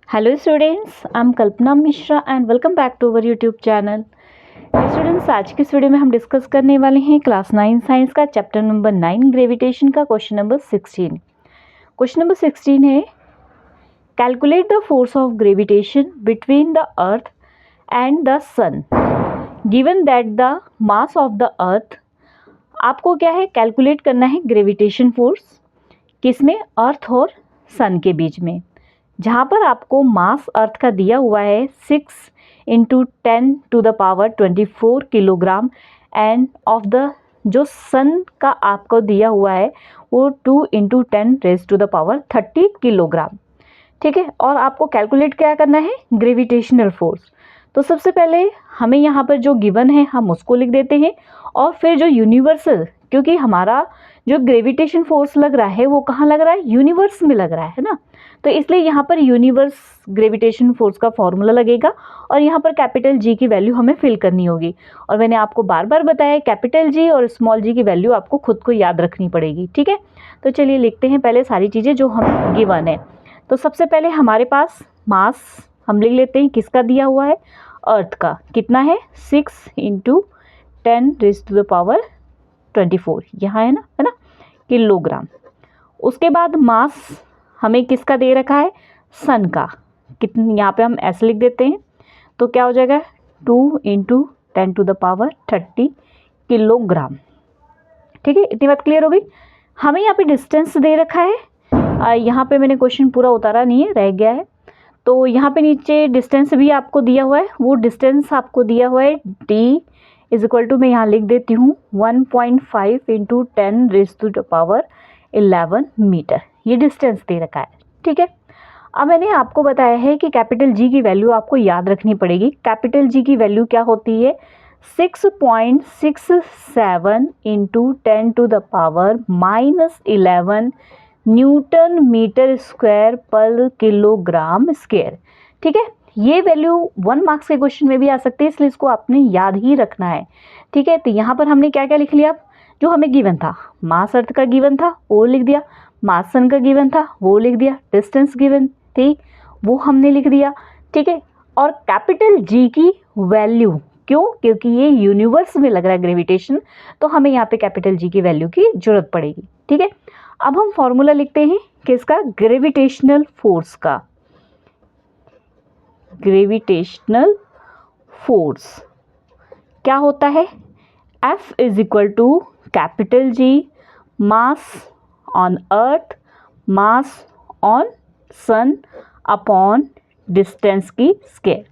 Hello students, I'm Kalpana Mishra and welcome back to our YouTube channel. Students, आज की इस video में हम डिस्कस करने वाले हैं क्लास 9 साइंस का चैप्टर नंबर 9 ग्रेविटेशन का क्वेश्चन नंबर 16। क्वेश्चन नंबर 16 है, calculate the force of gravitation between the earth and the sun given that the mass of the earth. आपको क्या है, कैलकुलेट करना है ग्रेविटेशन फोर्स किसमें, अर्थ और सन के बीच में, जहाँ पर आपको मास अर्थ का दिया हुआ है 6 × 10⁻24 किलोग्राम एंड ऑफ द जो सन का आपको दिया हुआ है वो 2 × 10⁻30 किलोग्राम। ठीक है, और आपको कैलकुलेट क्या करना है, ग्रेविटेशनल फोर्स। तो सबसे पहले हमें यहाँ पर जो गिवन है हम उसको लिख देते हैं, और फिर जो यूनिवर्सल, क्योंकि हमारा जो ग्रेविटेशन फोर्स लग रहा है वो कहाँ लग रहा है, यूनिवर्स में लग रहा है ना, तो इसलिए यहाँ पर यूनिवर्स ग्रेविटेशन फोर्स का फॉर्मूला लगेगा और यहाँ पर कैपिटल जी की वैल्यू हमें फिल करनी होगी। और मैंने आपको बार बार बताया कैपिटल जी और स्मॉल जी की वैल्यू आपको खुद को याद रखनी पड़ेगी। ठीक है, तो चलिए लिखते हैं पहले सारी चीज़ें जो हम गिवन है। तो सबसे पहले हमारे पास मास हम लिख लेते हैं, किसका दिया हुआ है, अर्थ का, कितना है 6 × 10⁻24 यहाँ है ना किलोग्राम। उसके बाद मास हमें किसका दे रखा है, सन का, कितने, यहाँ पे हम ऐसे लिख देते हैं, तो क्या हो जाएगा 2 × 10⁻30 किलोग्राम। ठीक है, इतनी बात क्लियर हो गई। हमें यहाँ पे डिस्टेंस दे रखा है, यहाँ पे मैंने क्वेश्चन पूरा उतारा नहीं है, रह गया है, तो यहाँ पे नीचे डिस्टेंस भी आपको दिया हुआ है, वो डिस्टेंस आपको दिया हुआ है d = मैं यहाँ लिख देती हूँ 1.5 × 10⁻11 मीटर, ये डिस्टेंस दे रखा है। ठीक है, अब मैंने आपको बताया है कि कैपिटल जी की वैल्यू आपको याद रखनी पड़ेगी। कैपिटल जी की वैल्यू क्या होती है, 6.67 × 10⁻11 न्यूटन मीटर स्क्वायर पर किलोग्राम स्क्वायर। ठीक है, ये वैल्यू 1 मार्क्स के क्वेश्चन में भी आ सकती है, इसलिए इसको आपने याद ही रखना है। ठीक है, तो यहाँ पर हमने क्या क्या लिख लिया, जो हमें गिवन था, मास अर्थ का गिवन था वो लिख दिया, मास सन का गिवन था वो लिख दिया, डिस्टेंस गिवन थी वो हमने लिख दिया। ठीक है, और कैपिटल जी की वैल्यू, क्यों, क्योंकि ये यूनिवर्स में लग रहा है ग्रेविटेशन, तो हमें यहाँ पे कैपिटल जी की वैल्यू की जरूरत पड़ेगी। ठीक है, अब हम फॉर्मूला लिखते हैं किसका, ग्रेविटेशनल फोर्स का। ग्रेविटेशनल फोर्स क्या होता है, F = capital G mass on earth mass on sun upon distance की स्क्वायर।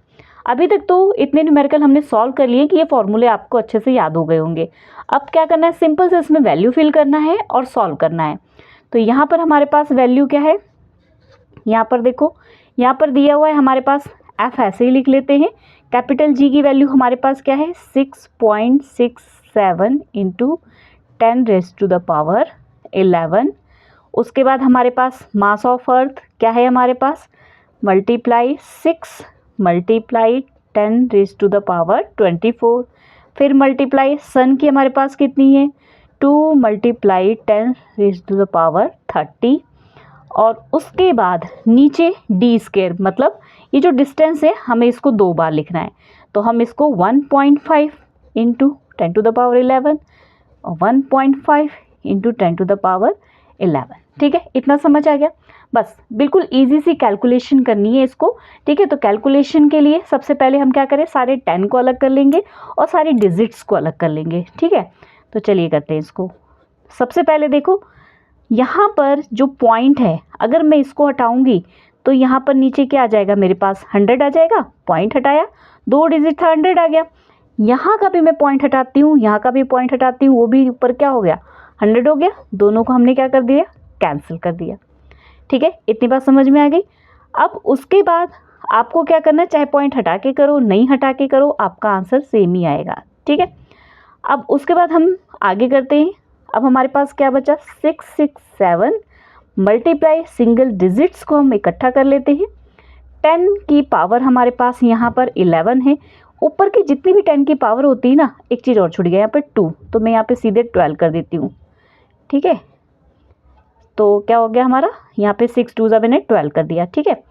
अभी तक तो इतने न्यूमेरिकल हमने सॉल्व कर लिए कि ये फॉर्मूले आपको अच्छे से याद हो गए होंगे। अब क्या करना है, सिंपल से इसमें वैल्यू फिल करना है और सॉल्व करना है। तो यहाँ पर हमारे पास वैल्यू क्या है, यहाँ पर देखो, यहाँ पर दिया हुआ है हमारे पास, F ऐसे ही लिख लेते हैं। कैपिटल जी की वैल्यू हमारे पास क्या है, 6.67 × 10⁻11। उसके बाद हमारे पास मास ऑफ अर्थ क्या है, हमारे पास मल्टीप्लाई 6 × 10⁻24, फिर मल्टीप्लाई सन की हमारे पास कितनी है 2 × 10⁻30, और उसके बाद नीचे d स्क्वायर, मतलब ये जो डिस्टेंस है हमें इसको 2 बार लिखना है, तो हम इसको 1.5 × 10⁻11 और 1.5 × 10⁻11। ठीक है, इतना समझ आ गया। बस बिल्कुल इजी सी कैलकुलेशन करनी है इसको। ठीक है, तो कैलकुलेशन के लिए सबसे पहले हम क्या करें, सारे 10 को अलग कर लेंगे और सारी डिजिट्स को अलग कर लेंगे। ठीक है, तो चलिए करते हैं इसको। सबसे पहले देखो, यहाँ पर जो पॉइंट है, अगर मैं इसको हटाऊंगी तो यहाँ पर नीचे क्या आ जाएगा, मेरे पास 100 आ जाएगा, पॉइंट हटाया, 2 डिजिट था 100 आ गया। यहाँ का भी मैं पॉइंट हटाती हूँ, यहाँ का भी पॉइंट हटाती हूँ, वो भी ऊपर क्या हो गया 100 हो गया, दोनों को हमने क्या कर दिया, कैंसिल कर दिया। ठीक है, इतनी बात समझ में आ गई। अब उसके बाद आपको क्या करना है, चाहे पॉइंट हटा के करो नहीं हटा के करो, आपका आंसर सेम ही आएगा। ठीक है, अब उसके बाद हम आगे करते हैं। अब हमारे पास क्या बचा, 667 मल्टीप्लाई सिंगल डिजिट्स को हम इकट्ठा कर लेते हैं। 10 की पावर हमारे पास यहाँ पर 11 है, ऊपर की जितनी भी 10 की पावर होती है ना, एक चीज़ और छूट गया यहाँ पे 2, तो मैं यहाँ पे सीधे 12 कर देती हूँ। ठीक है, तो क्या हो गया हमारा, यहाँ पे 6 2 मैंने 12 कर दिया। ठीक है,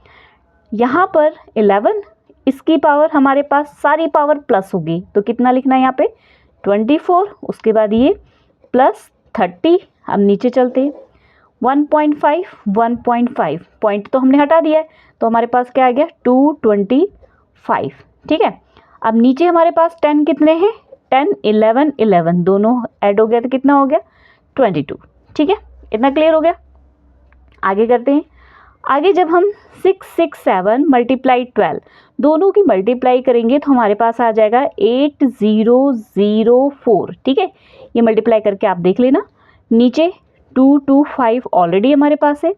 यहाँ पर 11, इसकी पावर हमारे पास सारी पावर प्लस होगी, तो कितना लिखना है यहाँ पे 24, उसके बाद ये प्लस 30, अब नीचे चलते हैं 1.5 पॉइंट तो हमने हटा दिया है, तो हमारे पास क्या आ गया 225, ठीक है। अब नीचे हमारे पास 10 कितने हैं, 10 11 दोनों ऐड हो गया तो कितना हो गया 22, ठीक है। इतना क्लियर हो गया। आगे करते हैं। आगे जब हम 6 6 7 मल्टीप्लाई 12 दोनों की मल्टीप्लाई करेंगे तो हमारे पास आ जाएगा 8004, ठीक है। ये मल्टीप्लाई करके आप देख लेना। नीचे 225 ऑलरेडी हमारे पास है।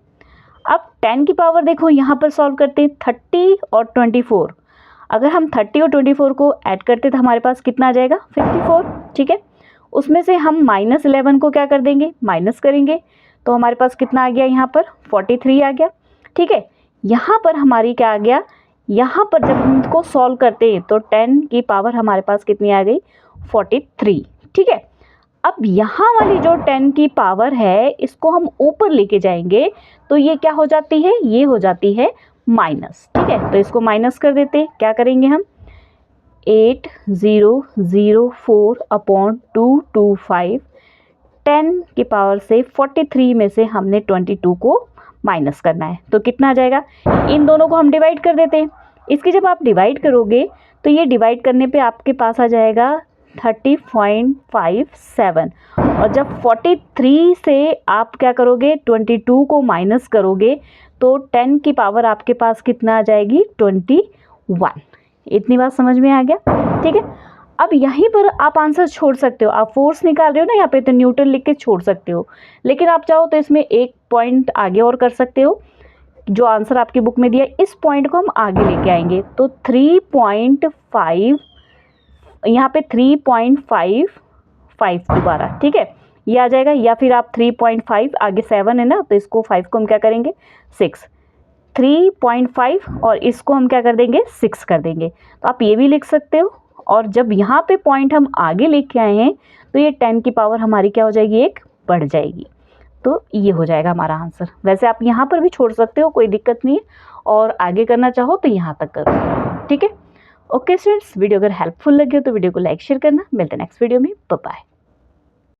अब 10 की पावर देखो, यहाँ पर सॉल्व करते हैं 30 और 24। अगर हम 30 और 24 को ऐड करते तो हमारे पास कितना आ जाएगा 54, ठीक है। उसमें से हम -11 को क्या कर देंगे, माइनस करेंगे, तो हमारे पास कितना आ गया यहाँ पर 43 आ गया, ठीक है। यहाँ पर हमारी क्या आ गया, यहाँ पर जब हम इसको सॉल्व करते हैं तो 10 की पावर हमारे पास कितनी आ गई 43, ठीक है। अब यहाँ वाली जो 10 की पावर है इसको हम ऊपर लेके जाएंगे तो ये क्या हो जाती है, ये हो जाती है माइनस, ठीक है। तो इसको माइनस कर देते, क्या करेंगे हम 8004/225, 10 की पावर से 43 में से हमने 22 को माइनस करना है, तो कितना आ जाएगा। इन दोनों को हम डिवाइड कर देते हैं। इसकी जब आप डिवाइड करोगे तो ये डिवाइड करने पे आपके पास आ जाएगा 30.57, और जब 43 से आप क्या करोगे 22 को माइनस करोगे तो 10 की पावर आपके पास कितना आ जाएगी 21। इतनी बात समझ में आ गया, ठीक है। अब यहीं पर आप आंसर छोड़ सकते हो, आप फोर्स निकाल रहे हो ना यहाँ पे, तो न्यूटन लिख के छोड़ सकते हो, लेकिन आप चाहो तो इसमें एक पॉइंट आगे और कर सकते हो। जो आंसर आपकी बुक में दिया इस पॉइंट को हम आगे लेके आएंगे, तो 3.5 यहाँ पे 3.55 दोबारा, ठीक है, ये आ जाएगा। या फिर आप 3.5 आगे 7 है ना, तो इसको 5 को हम क्या करेंगे 6, 3.5 और इसको हम क्या कर देंगे 6 कर देंगे, तो आप ये भी लिख सकते हो। और जब यहाँ पे पॉइंट हम आगे लेके आए हैं तो ये 10 की पावर हमारी क्या हो जाएगी, एक बढ़ जाएगी, तो ये हो जाएगा हमारा आंसर। वैसे आप यहाँ पर भी छोड़ सकते हो, कोई दिक्कत नहीं है, और आगे करना चाहो तो यहाँ तक करो, ठीक है। ओके स्टूडेंट्स, वीडियो अगर हेल्पफुल लगे तो वीडियो को लाइक शेयर करना। मिलते हैं नेक्स्ट वीडियो में, बाय बाय।